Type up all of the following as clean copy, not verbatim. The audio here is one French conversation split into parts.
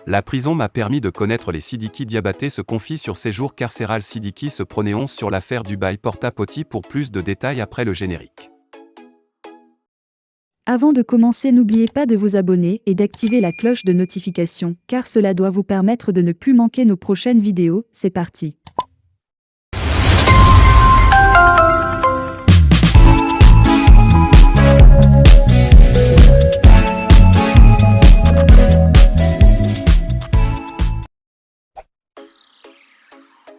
La prison m'a permis de connaître les Sidiki Diabaté se confie sur séjour carcéral. Sidiki se prononce sur l'affaire Dubaï Porta-Potty pour plus de détails après le générique. Avant de commencer, n'oubliez pas de vous abonner et d'activer la cloche de notification, car cela doit vous permettre de ne plus manquer nos prochaines vidéos. C'est parti.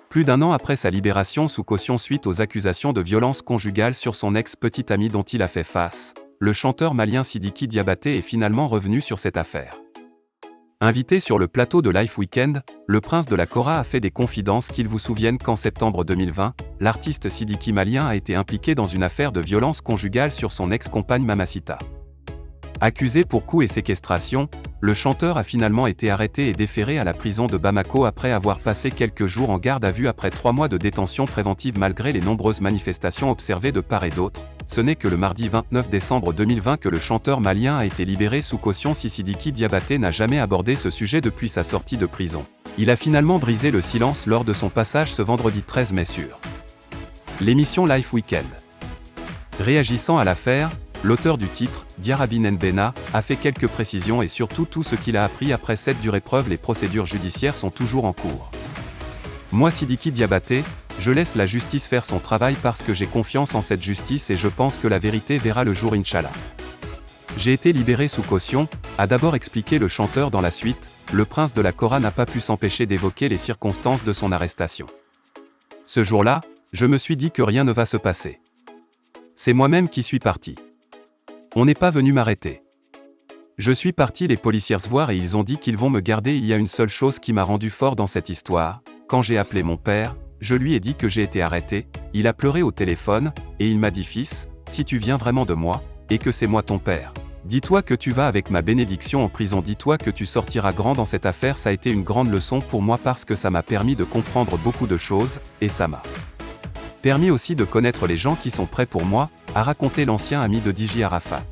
Plus d'un an après sa libération sous caution suite aux accusations de violence conjugale sur son ex-petite amie dont il a fait face, le chanteur malien Sidiki Diabaté est finalement revenu sur cette affaire. Invité sur le plateau de Life Weekend, le prince de la Kora a fait des confidences qu'il vous souvienne qu'en septembre 2020, l'artiste Sidiki malien a été impliqué dans une affaire de violence conjugale sur son ex-compagne Mamacita. Accusé pour coups et séquestration, le chanteur a finalement été arrêté et déféré à la prison de Bamako après avoir passé quelques jours en garde à vue après 3 mois de détention préventive malgré les nombreuses manifestations observées de part et d'autre. Ce n'est que le mardi 29 décembre 2020 que le chanteur malien a été libéré sous caution. Si Sidiki Diabaté n'a jamais abordé ce sujet depuis sa sortie de prison, il a finalement brisé le silence lors de son passage ce vendredi 13 mai sur l'émission Life Weekend. Réagissant à l'affaire, l'auteur du titre, Diarabi Nbena, a fait quelques précisions et surtout tout ce qu'il a appris après cette dure épreuve. Les procédures judiciaires sont toujours en cours. Moi Sidiki Diabaté, je laisse la justice faire son travail parce que j'ai confiance en cette justice et je pense que la vérité verra le jour Inch'Allah. J'ai été libéré sous caution, a d'abord expliqué le chanteur dans la suite. Le prince de la Kora n'a pas pu s'empêcher d'évoquer les circonstances de son arrestation. Ce jour-là, je me suis dit que rien ne va se passer. C'est moi-même qui suis parti. On n'est pas venu m'arrêter. Je suis parti les policiers voir et ils ont dit qu'ils vont me garder. Il y a une seule chose qui m'a rendu fort dans cette histoire. Quand j'ai appelé mon père, je lui ai dit que j'ai été arrêté, il a pleuré au téléphone, et il m'a dit « Fils, si tu viens vraiment de moi, et que c'est moi ton père, dis-toi que tu vas avec ma bénédiction en prison, dis-toi que tu sortiras grand dans cette affaire. » Ça a été une grande leçon pour moi parce que ça m'a permis de comprendre beaucoup de choses, et ça m'a permis aussi de connaître les gens qui sont prêts pour moi, a raconté l'ancien ami de DJ Arafat.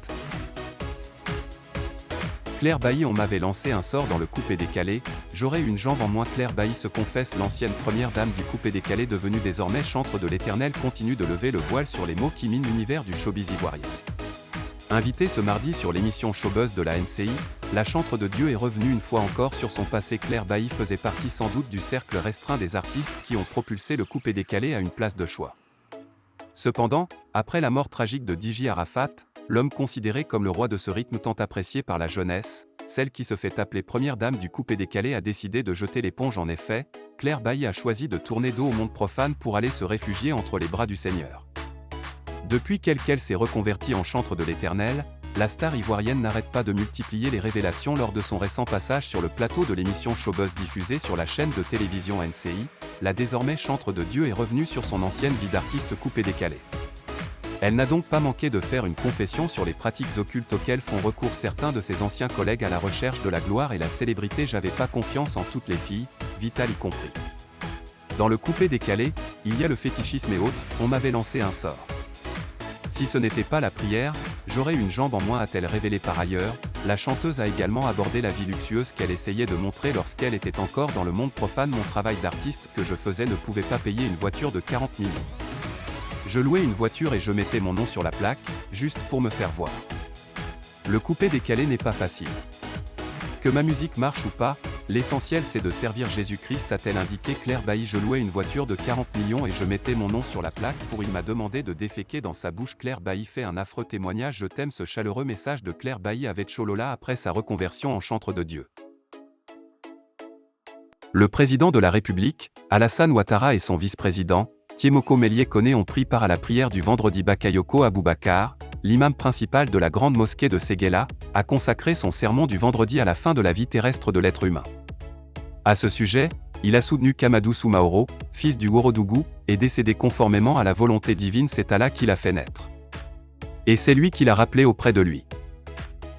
Claire Bailly, on m'avait lancé un sort dans le coupé décalé, j'aurais une jambe en moins. Claire Bailly se confesse. L'ancienne première dame du coupé décalé devenue désormais chantre de l'Éternel continue de lever le voile sur les mots qui minent l'univers du showbiz ivoirien. Invitée ce mardi sur l'émission Showbuzz de la NCI, la chantre de Dieu est revenue une fois encore sur son passé. Claire Bailly faisait partie sans doute du cercle restreint des artistes qui ont propulsé le coupé décalé à une place de choix. Cependant, après la mort tragique de DJ Arafat, l'homme considéré comme le roi de ce rythme tant apprécié par la jeunesse, celle qui se fait appeler première dame du coupé décalé, a décidé de jeter l'éponge. En effet, Claire Bailly a choisi de tourner dos au monde profane pour aller se réfugier entre les bras du Seigneur. Depuis qu'elle s'est reconvertie en chantre de l'Éternel, la star ivoirienne n'arrête pas de multiplier les révélations lors de son récent passage sur le plateau de l'émission Showbuzz diffusée sur la chaîne de télévision NCI. La désormais chantre de Dieu est revenue sur son ancienne vie d'artiste coupé décalé. Elle n'a donc pas manqué de faire une confession sur les pratiques occultes auxquelles font recours certains de ses anciens collègues à la recherche de la gloire et la célébrité. J'avais pas confiance en toutes les filles, Vital y compris. Dans le coupé décalé, il y a le fétichisme et autres, on m'avait lancé un sort. Si ce n'était pas la prière, j'aurais une jambe en moins, a-t-elle révélé par ailleurs. La chanteuse a également abordé la vie luxueuse qu'elle essayait de montrer lorsqu'elle était encore dans le monde profane. Mon travail d'artiste que je faisais ne pouvait pas payer une voiture de 40 millions. Je louais une voiture et je mettais mon nom sur la plaque, juste pour me faire voir. Le coupé décalé n'est pas facile. Que ma musique marche ou pas, l'essentiel c'est de servir Jésus-Christ, a-t-elle indiqué. Claire Bailly, je louais une voiture de 40 millions et je mettais mon nom sur la plaque pour il m'a demandé de déféquer dans sa bouche. Claire Bailly fait un affreux témoignage. Je t'aime. Ce chaleureux message de Claire Bailly avec Cholola après sa reconversion en chantre de Dieu. Le président de la République, Alassane Ouattara, et son vice-président, Tiemoko Melie Koné, ont pris part à la prière du vendredi. Bakayoko Aboubakar, l'imam principal de la grande mosquée de Séguéla, a consacré son sermon du vendredi à la fin de la vie terrestre de l'être humain. À ce sujet, il a soutenu qu'Amadou Soumaoro, fils du Worodougou, est décédé conformément à la volonté divine. C'est Allah qui l'a fait naître. Et c'est lui qui l'a rappelé auprès de lui.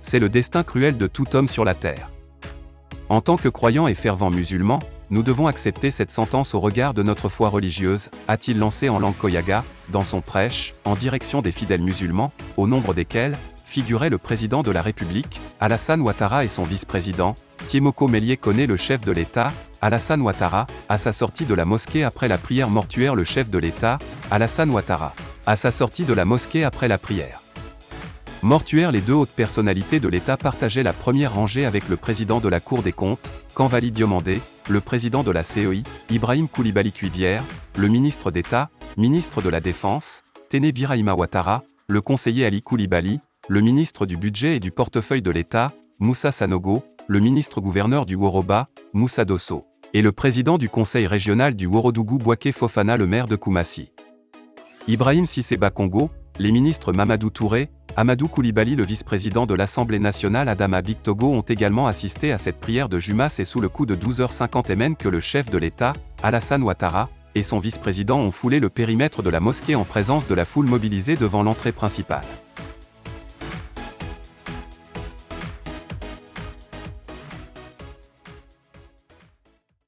C'est le destin cruel de tout homme sur la terre. En tant que croyants et fervents musulmans, nous devons accepter cette sentence au regard de notre foi religieuse, a-t-il lancé en langue koyaga, dans son prêche, en direction des fidèles musulmans, au nombre desquels figurait le président de la République, Alassane Ouattara, et son vice-président, Tiemoko Melie Kone, le chef de l'État, Alassane Ouattara, à sa sortie de la mosquée après la prière mortuaire. Le chef de l'État, Alassane Ouattara, à sa sortie de la mosquée après la prière mortuaire. Les deux hautes personnalités de l'État partageaient la première rangée avec le président de la Cour des comptes, Kanvali Diomandé, le président de la CEI, Ibrahim Koulibaly Cuivière, le ministre d'État, ministre de la Défense, Téné Birahima Ouattara, le conseiller Ali Koulibaly, le ministre du Budget et du Portefeuille de l'État, Moussa Sanogo, le ministre-gouverneur du Woroba, Moussa Dosso, et le président du conseil régional du Worodougou Bouaké Fofana, le maire de Koumassi. Ibrahim Cissé Bakongo, les ministres Mamadou Touré, Amadou Koulibaly, le vice-président de l'Assemblée nationale Adama Bictogo ont également assisté à cette prière de Jumat. C'est sous le coup de 12h50 m que le chef de l'État, Alassane Ouattara, et son vice-président ont foulé le périmètre de la mosquée en présence de la foule mobilisée devant l'entrée principale.